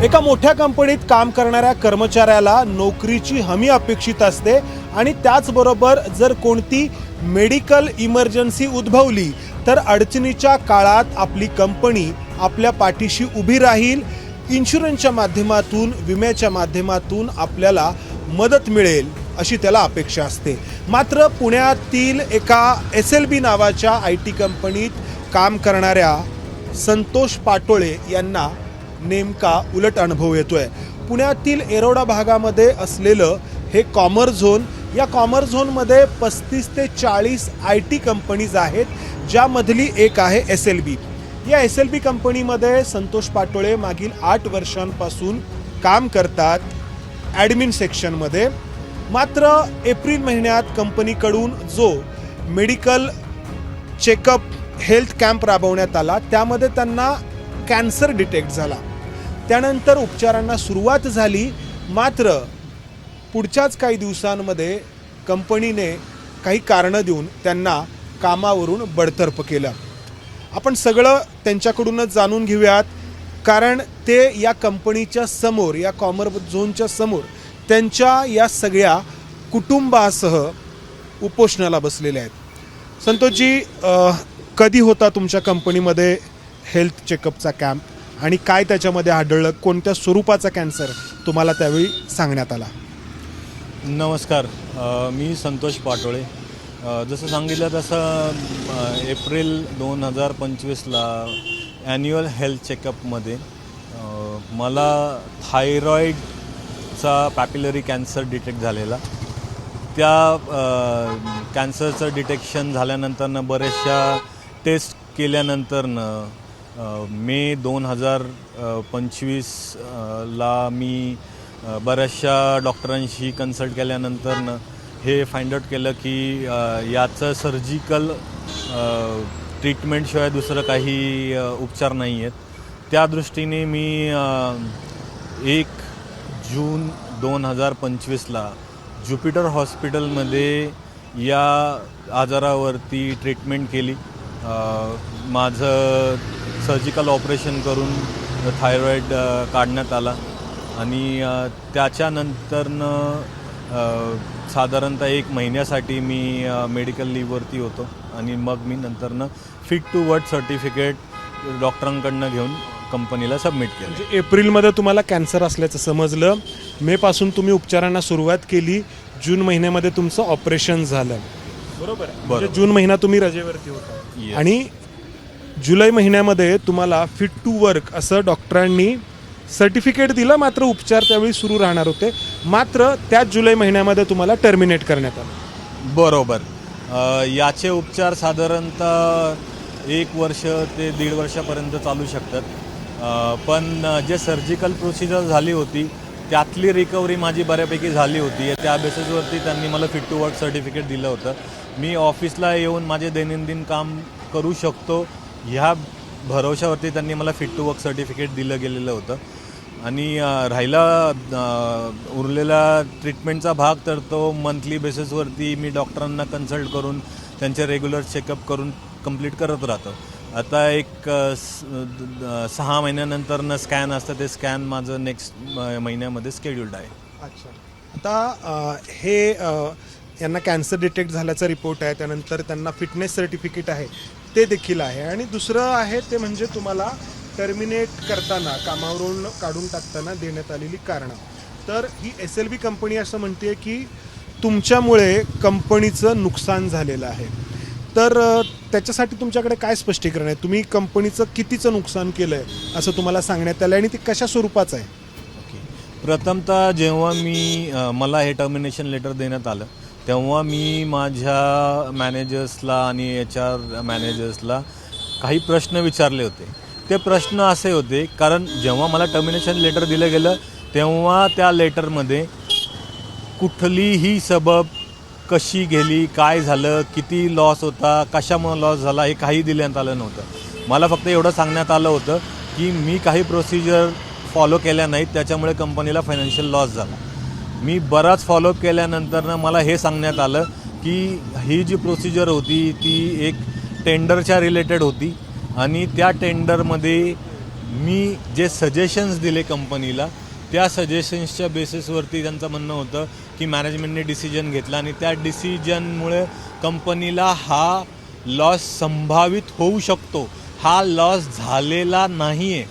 एका मोठ्या कंपनीत काम करणाऱ्या कर्मचाऱ्याला नोकरीची हमी अपेक्षित असते आणि त्याचबरोबर जर कोणती मेडिकल इमर्जन्सी उद्भवली तर अडचणीच्या काळात आपली कंपनी आपल्या पाठीशी उभी राहील, इन्शुरन्सच्या माध्यमातून, विम्याच्या माध्यमातून आपल्याला मदत मिळेल अशी त्याला अपेक्षा असते। मात्र पुण्यातील एका SLB नावाच्या IT कंपनीत काम करणाऱ्या संतोष पाटोळे यांना नेमका उलट अनुभव येतोय। पुण्यातील एरोडा भागामध्ये असलेलं हे कॉमर्स झोन, या कॉमर्स झोनमध्ये 35 ते 40 IT कंपनीज आहेत, ज्यामधली एक आहे SLB। या SLB कंपनीमध्ये संतोष पाटोळे मागील 8 वर्षांपासून काम करतात ॲडमिन सेक्शनमध्ये। मात्र एप्रिल महिन्यात कंपनीकडून जो मेडिकल चेकअप हेल्थ कॅम्प राबवण्यात आला त्यामध्ये त्यांना कॅन्सर डिटेक्ट झाला। त्यानंतर उपचारांना सुरुवात झाली, मात्र पुढच्याच काही दिवसांमध्ये कंपनीने काही कारणं देऊन त्यांना कामावरून बडतर्फ केलं। आपण सगळं त्यांच्याकडूनच जाणून घेऊयात, कारण ते या कंपनीच्या समोर, या कॉमर्स झोनच्या समोर त्यांच्या या सगळ्या कुटुंबासह उपोषणाला बसलेले आहेत। संतोषजी, कधी होता तुमच्या कंपनीमध्ये हेल्थ चेकअपचा कॅम्प आणि काय त्याच्यामध्ये आढळलं? कोणत्या स्वरूपाचा कॅन्सर तुम्हाला त्यावेळी सांगण्यात आला? नमस्कार, मी संतोष पाटोळे। जसं सांगितलं तसं एप्रिल 2025ला ॲन्युअल हेल्थ चेकअपमध्ये मला थायरॉईडचा पॅपिलरी कॅन्सर डिटेक्ट झालेला। त्या कॅन्सरचं डिटेक्शन झाल्यानंतरनं बऱ्याचशा टेस्ट केल्यानंतरनं मे 2025ला मी बऱ्याचशा डॉक्टरांशी कन्सल्ट केल्यानंतरनं हे फाइंड आउट केलं की याचं सर्जिकल ट्रीटमेंटशिवाय दुसरं काही उपचार नाही आहेत। त्या दृष्टीने मी 1 जून 2025ला ज्युपिटर हॉस्पिटलमध्ये या आजारावरती ट्रीटमेंट केली। माझं सर्जिकल ऑपरेशन करून थायरॉईड काढण्यात आला आणि त्याच्यानंतरनं साधारणतः 1 महिन्यासाठी मी मेडिकल लीववरती होतो आणि मग मी नंतरनं फिट टू वर्क सर्टिफिकेट डॉक्टरांकडनं घेऊन कंपनीला सबमिट केलं। म्हणजे एप्रिलमध्ये तुम्हाला कॅन्सर असल्याचं समजलं, मेपासून तुम्ही उपचारांना सुरुवात केली, जून महिन्यामध्ये तुमचं ऑपरेशन झालं, बरोबर? म्हणजे जून महिना तुम्ही रजेवरती होता आणि जुलै महिन्यामध्ये तुम्हाला फिट टू वर्क असं डॉक्टरांनी सर्टिफिकेट दिलं। मात्र उपचार त्यावेळी सुरू राहणार होते, मात्र त्याच जुलै महिन्यामध्ये तुम्हाला टर्मिनेट करण्यात आलं, बरोबर? याचे उपचार साधारणतः 1 वर्ष ते 1.5 वर्षापर्यंत चालू शकतात, पण जे सर्जिकल प्रोसिजर झाली होती त्यातली रिकव्हरी माझी बऱ्यापैकी झाली होती। त्या बेसिसवरती त्यांनी मला फिट टू वर्क सर्टिफिकेट दिलं होतं। मी ऑफिसला येऊन माझे दैनंदिन काम करू शकतो ह्या भरोशावरती त्यांनी मला फिट टू वर्क सर्टिफिकेट दिलं गेलेलं होतं। आणि राहिला उरलेला ट्रीटमेंटचा भाग तर तो मंथली बेसिसवरती मी डॉक्टरांना कन्सल्ट करून त्यांचे रेग्युलर चेकअप करून कंप्लीट करत राहतो। आता एक 6 महिन्यानंतरनं स्कॅन असतं, ते स्कॅन माझं नेक्स्ट महिन्यामध्ये स्केड्युल्ड आहे। अच्छा, आता हे यांना कॅन्सर डिटेक्ट झाल्याचा रिपोर्ट आहे, त्यानंतर त्यांना फिटनेस सर्टिफिकेट आहे ते देखील आहे, आणि दुसरं आहे ते म्हणजे तुम्हाला टर्मिनेट करताना, कामावरून काढून टाकताना देण्यात आलेली कारणं। तर ही SLB कंपनी असं म्हणते की तुमच्यामुळे कंपनीचं नुकसान झालेलं आहे, तर त्याच्यासाठी तुमच्याकडे काय स्पष्टीकरण आहे? तुम्ही कंपनीचं कितीचं नुकसान केलं आहे असं तुम्हाला सांगण्यात आलं आणि ते कशा स्वरूपाचं आहे? ओके, प्रथमतः जेव्हा मला हे टर्मिनेशन लेटर देण्यात आलं तेव्हा मी माझ्या मॅनेजर्सला आणि HR मॅनेजर्सला काही प्रश्न विचारले होते। ते प्रश्न असे होते, कारण जेव्हा मला टर्मिनेशन लेटर दिलं गेलं तेव्हा त्या लेटरमध्ये कुठलीही सबब कशी गेली, काय झालं, किती लॉस होता, कशामुळे लॉस झाला, हे काही देण्यात आलं नव्हतं। मला फक्त एवढं सांगण्यात आलं होतं की मी काही प्रोसिजर फॉलो केल्या नाहीत, त्याच्यामुळे कंपनीला फायनान्शियल लॉस झाला। मी बराच फॉलोअप केल्यानंतरनं मला हे सांगण्यात आलं की ही जी प्रोसिजर होती ती एक टेंडरच्या रिलेटेड होती आणि त्या टेंडरमध्ये मी जे सजेशन्स दिले कंपनीला त्या सजेशन्सच्या बेसिसवरती त्यांचं म्हणणं होतं की मॅनेजमेंटने डिसिजन घेतला आणि त्या डिसिजनमुळे कंपनीला हा लॉस संभावित होऊ शकतो. हा लॉस झालेला नाही आहे.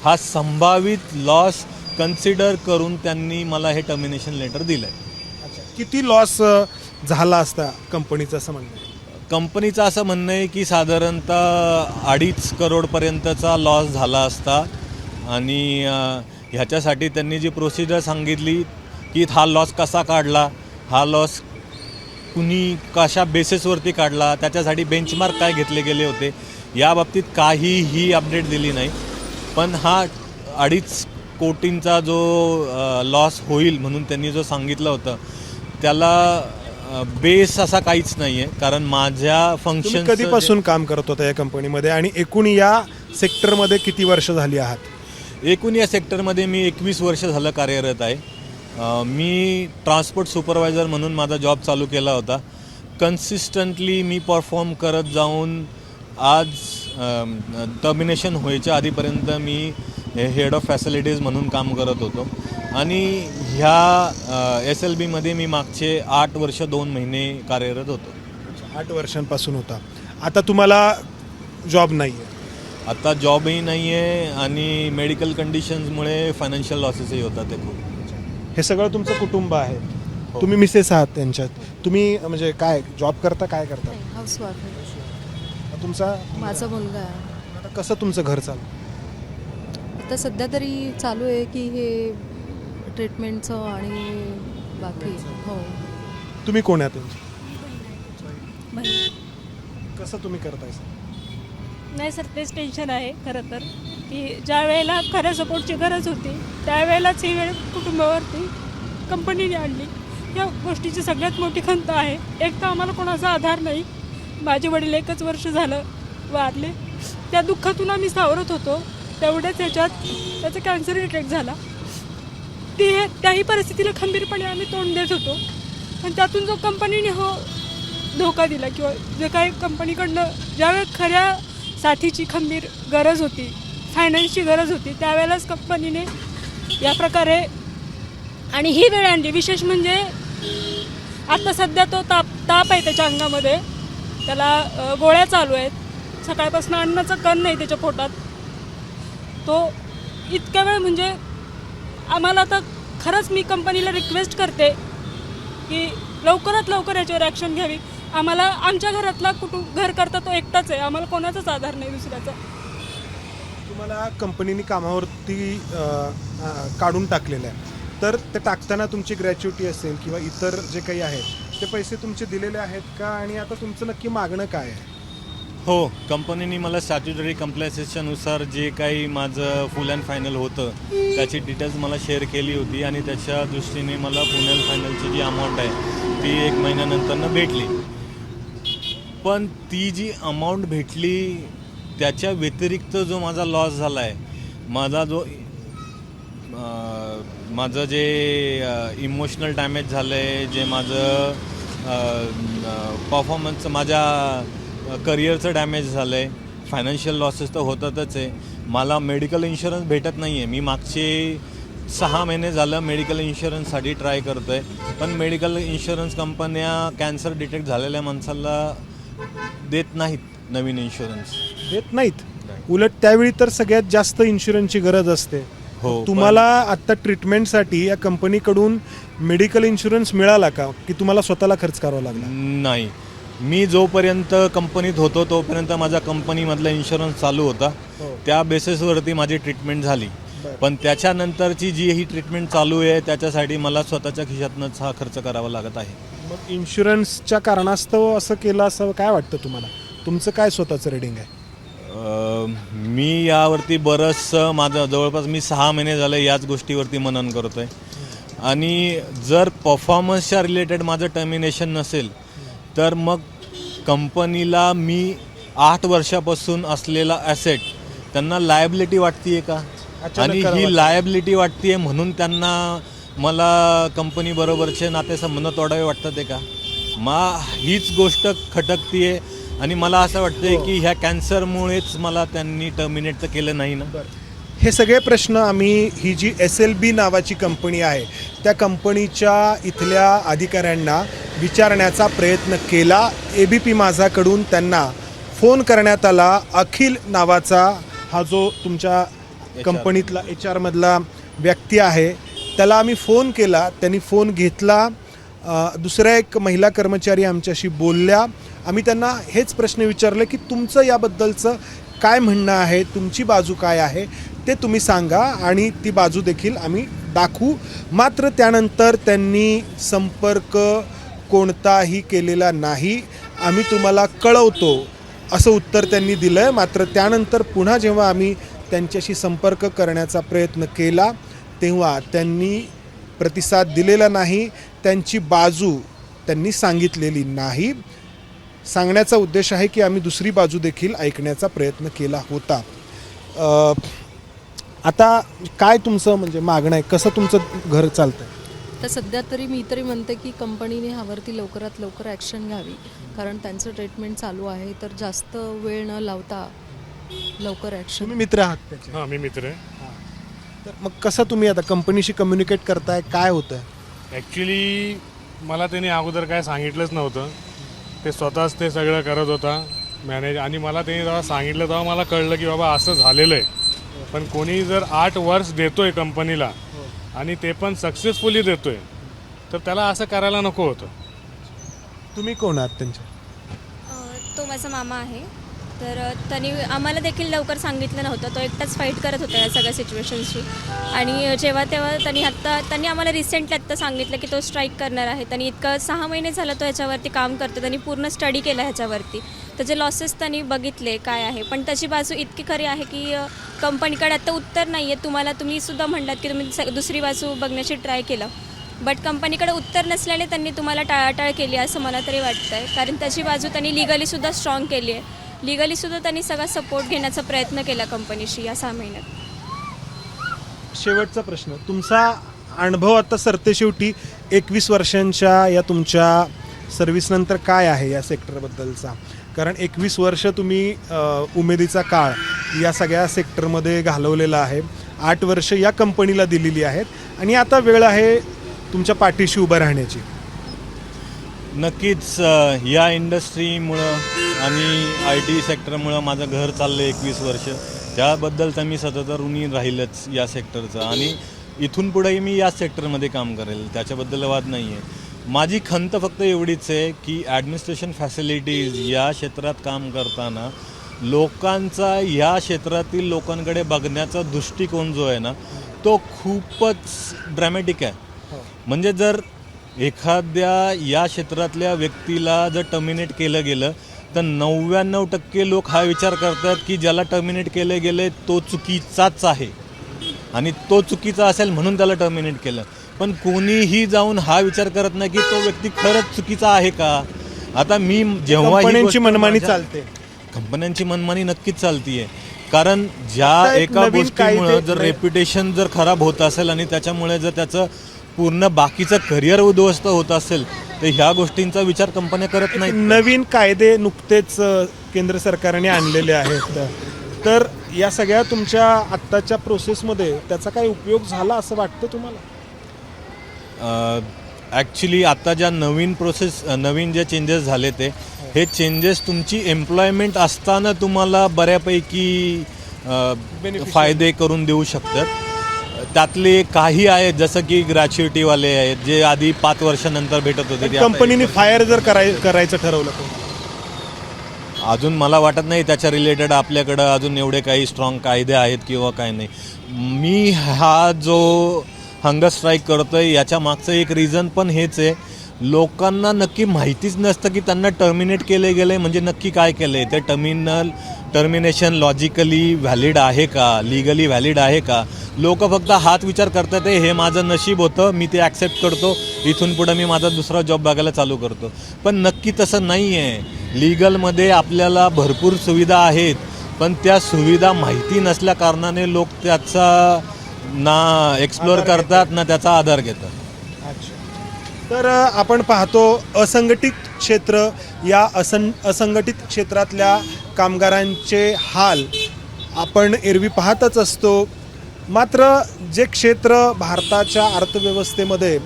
हा संभावित लॉस कन्सिडर करून त्यांनी मला हे टर्मिनेशन लेटर दिलं आहे. किती लॉस झाला असता कंपनीचं असं म्हणणं आहे? कंपनीचं असं म्हणणं आहे की साधारणतः 2.5 करोडपर्यंतचा लॉस झाला असता आणि ह्याच्यासाठी त्यांनी जी प्रोसिजर सांगितली की हा लॉस कसा काढला, हा लॉस कुणी कशा बेसिसवरती काढला, त्याच्यासाठी बेंचमार्क काय घेतले गेले होते, या बाबतीत काहीही अपडेट दिली नाही. पण हा 2.5 कोटींचा जो लॉस होईल म्हणून त्यांनी जो सांगितलं होतं त्याला बेस असा काहीच नाही आहे. कारण माझ्या फंक्शन कधीपासून काम करत होता या कंपनीमध्ये आणि एकूण या सेक्टरमध्ये किती वर्ष झाली आहात? एकूण या सेक्टरमध्ये मी 21 वर्ष झालं कार्यरत आहे. मी ट्रान्सपोर्ट सुपरवायझर म्हणून माझा जॉब चालू केला होता. कन्सिस्टंटली मी परफॉर्म करत जाऊन आज टर्मिनेशन व्हायच्या आधीपर्यंत मी हेड ऑफ फॅसिलिटीज म्हणून काम करत होतो आणि ह्या SLBमध्ये मी मागचे 8 वर्ष 2 महिने कार्यरत होतो. 8 वर्षांपासून होता. आता तुम्हाला जॉब नाही आहे? आता जॉबही नाही आहे आणि मेडिकल कंडिशन्समुळे फायनान्शियल लॉसेसही होतात ते खूप. हे सगळं तुमचं कुटुंब आहे, तुम्ही मिसेस आहात त्यांच्यात, तुम्ही म्हणजे काय जॉब करता, काय करता? हाऊसवाईफ आहे. तुमचा माझा मुलगा आहे. आता कसं तुमचं घर चालतं? आता सध्या तरी चालू आहे की हे ट्रीटमेंटचं आणि बाकी. हो. तुम्ही कोण आहे तुमचं? बहीण. कसं तुम्ही करताय? नाही सर, तेच टेन्शन आहे खरं तर, की ज्या वेळेला खऱ्या सपोर्टची गरज होती त्यावेळेलाच ही वेळ कुटुंबावरती कंपनीने आणली. या गोष्टीची सगळ्यात मोठी खंत आहे. एक तर आम्हाला कोणाचा आधार नाही. माझे वडील 1 वर्ष झालं वारले. त्या दुःखातून आम्ही सावरत होतो. तेवढ्याच ह्याच्यात त्याचा कॅन्सर डिटेक्ट झाला. त्याही परिस्थितीला खंबीरपणे आम्ही तोंड देत होतो. पण त्यातून जो कंपनीने धोका दिला किंवा जे काही कंपनीकडनं ज्यावेळेस खऱ्या साथीची खंबीर गरज होती, फायनान्सची गरज होती, त्यावेळेलाच कंपनीने या प्रकारे आणि ही वेळ आणली. विशेष म्हणजे आता सध्या तो ताप आहे त्याच्या अंगामध्ये, त्याला गोळ्या चालू आहेत. सकाळपासून अन्नाचं कण नाही त्याच्या पोटात. तो इतक्या वेळ म्हणजे आम्हाला आता खरंच मी कंपनीला रिक्वेस्ट करते की लवकरात लवकर याच्यावर ॲक्शन घ्यावी. आम्हाला आमच्या घरातला घर करता तो एकटाच आहे. आम्हाला कोणाचाच आधार नाही दुसऱ्याचा. तुम्हाला कंपनीने कामावरती काढून टाकलेलं आहे, तर ते टाकताना तुमची ग्रॅच्युटी असेल किंवा इतर जे काही आहे ते पैसे तुमचे दिलेले आहेत का? आणि आता तुमचं नक्की मागणं काय आहे? हो, कंपनीने मला स्टॅच्युटरी कंप्लायन्सेसनुसार जे काही माझं फुल अँड फायनल होतं त्याची डिटेल्स मला शेअर केली होती आणि त्याच्या दृष्टीने मला फुल अँड फायनलची जी अमाऊंट आहे ती 1 महिन्यानंतरनं भेटली. पण ती जी अमाऊंट भेटली त्याच्या व्यतिरिक्त जो माझा लॉस झाला आहे, माझं जे इमोशनल डॅमेज झालं आहे, जे माझं परफॉर्मन्स, माझ्या करिअरचं डॅमेज झालं आहे, फायनान्शियल लॉसेस तर होतातच आहे. मला मेडिकल इन्शुरन्स भेटत नाही आहे. मी मागचे 6 महिने झालं मेडिकल इन्शुरन्ससाठी ट्राय करतो आहे, पण मेडिकल इन्शुरन्स कंपन्या कॅन्सर डिटेक्ट झालेल्या माणसाला देत नाहीत नवीन इन्शुरन्स. देत नाहीत? उलट त्यावेळी तर सगळ्यात जास्त इन्शुरन्सची गरज असते. हो. तुम्हाला आता ट्रीटमेंटसाठी या कंपनीकडून मेडिकल इन्शुरन्स मिळाला का, की तुम्हाला स्वतःला खर्च करावा लागला? नाही, मी जोपर्यंत कंपनीत होतो तोपर्यंत माझ्या कंपनीमधला इन्शुरन्स चालू होता. त्या बेसिसवरती माझी ट्रीटमेंट झाली. पण त्याच्यानंतरची जी ही ट्रीटमेंट चालू आहे त्याच्यासाठी मला स्वतःच्या खिशातनंच हा खर्च करावा लागत आहे. मग इन्शुरन्सच्या कारणास्तव असं केलं असं काय वाटतं तुम्हाला? तुमचं काय स्वतःचं रेडिंग आहे? मी यावरती बरंचसं माझं जवळपास मी 6 महिने झालं याच गोष्टीवरती मनन करतो आहे. आणि जर परफॉर्मन्सच्या रिलेटेड माझं टर्मिनेशन नसेल तर मग कंपनीला मी 8 वर्षापासून असलेला ॲसेट त्यांना लायबिलिटी वाटते का? आणि ही लायबिलिटी वाटते म्हणून त्यांना मला कंपनीबरोबरचे नातेसंबंध तोडावे वाटतात आहे का? हीच गोष्ट खटकते आहे आणि मला असं वाटतं की ह्या कॅन्सरमुळेच मला त्यांनी टर्मिनेट तर केलं नाही ना. हे सगळे प्रश्न आम्ही ही जी SLB नावाची कंपनी आहे त्या कंपनीच्या इथल्या अधिकाऱ्यांना विचारण्याचा प्रयत्न केला. ABP माझाकडून त्यांना फोन करण्यात आला. अखिल नावाचा हा जो तुमच्या कंपनीतला HR मधला व्यक्ती आहे त्याला आम्ही फोन केला. त्यांनी फोन घेतला. दुसऱ्या एक महिला कर्मचारी आमच्याशी बोलल्या. आम्ही त्यांना हेच प्रश्न विचारले की तुमचं याबद्दलचं काय म्हणणं आहे, तुमची बाजू काय आहे ते तुम्ही सांगा आणि ती बाजू देखील आम्ही दाखवू. मात्र त्यानंतर त्यांनी संपर्क कोणताही केलेला नाही. आम्ही तुम्हाला कळवतो असं उत्तर त्यांनी दिलं आहे. मात्र त्यानंतर पुन्हा जेव्हा आम्ही त्यांच्याशी संपर्क करण्याचा प्रयत्न केला तेव्हा त्यांनी प्रतिसाद दिलेला नाही. त्यांची बाजू त्यांनी सांगितलेली नाही. सांगण्याचा उद्देश आहे की आम्ही दुसरी बाजू देखील ऐकण्याचा प्रयत्न केला होता. आता काय तुमचं म्हणजे मागणं आहे, कसं तुमचं घर चालतं? तर सध्या तरी मी तरी म्हणते की कंपनीने ह्यावरती लवकरात लवकर ॲक्शन घ्यावी, कारण त्यांचं ट्रीटमेंट चालू आहे. तर जास्त वेळ न लावता लवकर ॲक्शन. तुम्ही मित्र आहात त्याचे? हां, मी मित्र आहे. तर मग कसं तुम्ही आता कंपनीशी कम्युनिकेट करताय, काय होतं? ॲक्च्युली मला त्याने अगोदर काय सांगितलंच नव्हतं. ते स्वतःच ते सगळं करत होता मॅनेज. आणि मला त्याने जेव्हा सांगितलं तेव्हा मला कळलं की बाबा असं झालेलं आहे. पण कोणी जर 8 वर्ष देतोय कंपनीला आणि ते पण सक्सेसफुली देतोय तर त्याला असं करायला नको होतं. तुम्ही कोण आहात त्यांच्या? तो माझा मामा आहे. तर त्यांनी आम्हाला देखील लवकर सांगितलं नव्हतं. तो एकटाच फाईट करत होता या सगळ्या सिच्युएशन्सची. आणि जेव्हा तेव्हा त्यांनी आम्हाला रिसेंटली आत्ता सांगितलं की तो स्ट्राईक करणार आहे. त्यांनी इतकं 6 महिने झालं तो ह्याच्यावरती काम करतो. त्यांनी पूर्ण स्टडी केला ह्याच्यावरती. त्याचे लॉसेस त्यांनी बघितले काय आहे. पण त्याची बाजू इतकी खरी आहे की कंपनीकडे आत्ता उत्तर नाही आहे. तुम्ही सुद्धा म्हणलात की तुम्ही दुसरी बाजू बघण्याची ट्राय केलं, बट कंपनीकडे उत्तर नसल्याने त्यांनी तुम्हाला टाळाटाळ केली असं मला तरी वाटतं आहे. कारण त्याची बाजू त्यांनी लिगलीसुद्धा स्ट्रॉंग केली आहे. लिगलीसुद्धा त्यांनी सगळा सपोर्ट घेण्याचा प्रयत्न केला कंपनीशी या 6 महिन्यात. शेवटचा प्रश्न, तुमचा अनुभव आता सरतेशेवटी 21 वर्षांच्या या तुमच्या सर्व्हिसनंतर काय आहे या सेक्टरबद्दलचा? कारण 21 वर्ष तुम्ही उमेदीचा काळ या सगळ्या सेक्टरमध्ये घालवलेला आहे. 8 वर्ष या कंपनीला दिलेली आहेत आणि आता वेळ आहे तुमच्या पाठीशी उभं राहण्याची. नक्कीच या इंडस्ट्रीमुळं आणि IT सेक्टरमुळं माझं घर चाललं 21 वर्ष. त्याबद्दल तर मी सतत ऋणी राहीलच या सेक्टरचं आणि इथून पुढेही मी या सेक्टरमध्ये काम करेल, त्याच्याबद्दल वाद नाही आहे. माझी खंत फक्त एवढीच आहे की ॲडमिनिस्ट्रेशन फॅसिलिटीज या क्षेत्रात काम करताना लोकांचा या क्षेत्रातील लोकांकडे बघण्याचा दृष्टिकोन जो आहे ना तो खूपच ड्रॅमॅटिक आहे. म्हणजे जर एखाद्या या क्षेत्रातल्या व्यक्तीला जर टर्मिनेट केलं गेलं तर 99% लोक हा विचार करतात की ज्याला टर्मिनेट केलं गेलं तो चुकीचाच आहे आणि तो चुकीचा असेल म्हणून त्याला टर्मिनेट केलं. पण कोणीही जाऊन हा विचार करत नाही की तो व्यक्ती खरंच चुकीचा आहे का. आता मी जेव्हा कंपन्यांची मनमानी चालते, कंपन्यांची मनमानी नक्कीच चालतीये. कारण ज्या एका गोष्टीमुळे जर रेप्युटेशन जर खराब होत असेल आणि त्याच्यामुळे जर त्याचं पूर्ण बाकीचं करिअर उद्ध्वस्त होत असेल तर ह्या गोष्टींचा विचार कंपन्या करत नाहीत. नवीन कायदे नुकतेच केंद्र सरकारने आणलेले आहेत. तर या सगळ्या तुमच्या आत्ताच्या प्रोसेसमध्ये त्याचा काय उपयोग झाला असं वाटतं तुम्हाला? ॲक्च्युली आता ज्या नवीन जे चेंजेस झाले ते हे चेंजेस तुमची एम्प्लॉयमेंट असताना तुम्हाला बऱ्यापैकी फायदे करून देऊ शकतात. त्यातले काही आहेत जसं की ग्रॅच्युइटीवाले आहेत जे आधी 5 वर्षानंतर भेटत होते. कंपनीने फायर जर करायचं ठरवलं अजून मला वाटत नाही त्याच्या रिलेटेड आपल्याकडं अजून एवढे काही स्ट्रॉंग कायदे आहेत किंवा काय नाही. मी हा जो हंगर स्ट्राईक करतोय याच्या मागचं एक रिझन पण हेच आहे, लोकांना नक्की माहितीच नसतं की त्यांना टर्मिनेट केले गेले म्हणजे नक्की काय केलं आहे. ते टर्मिनेशन लॉजिकली व्हॅलिड आहे का, लिगली व्हॅलिड आहे का. लोक फक्त हाच विचार करतात हे माझं नशीब होतं, मी ते ॲक्सेप्ट करतो, इथून पुढं मी माझा दुसरा जॉब बघायला चालू करतो. पण नक्की तसं नाही आहे. लिगलमध्ये आपल्याला भरपूर सुविधा आहेत पण त्या सुविधा माहिती नसल्या कारणाने लोक त्याचा ना एक्सप्लोअर करतात ना त्याचा आधार घेतात. तर आपण पाहतो असंघटित क्षेत्र, या असंघटित क्षेत्रातल्या कामगारांचे हाल आपण एरवी पाहतच असतो. मात्र जे क्षेत्र भारताच्या अर्थव्यवस्थेमध्ये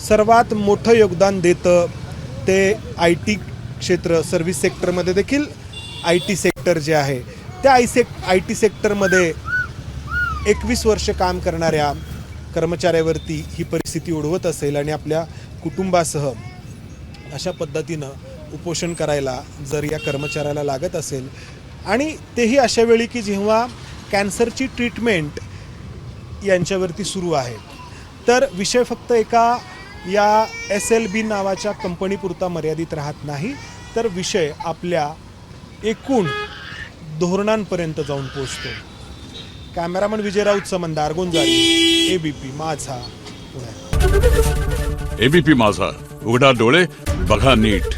सर्वात मोठं योगदान देतं ते आय टी क्षेत्र, सर्व्हिस सेक्टरमध्ये देखील आय टी सेक्टर जे आहे त्या आय टी सेक्टरमध्ये 21 वर्ष काम करणाऱ्या कर्मचाऱ्यावरती ही परिस्थिती ओढवत असेल आणि आपल्या कुटुंबासह अशा पद्धतीनं उपोषण करायला जर या कर्मचाऱ्याला लागत असेल आणि तेही अशा वेळी की जेव्हा कॅन्सरची ट्रीटमेंट यांच्यावरती सुरू आहे, तर विषय फक्त एका या SLB नावाच्या कंपनीपुरता मर्यादित राहत नाही, तर विषय आपल्या एकूण धोरणांपर्यंत जाऊन पोहोचतो. कॅमेरामन विजय राऊत समंदार गोंजारी, ABP माझा, पुणे. ABP माझा, उघडा डोळे बघा नीट.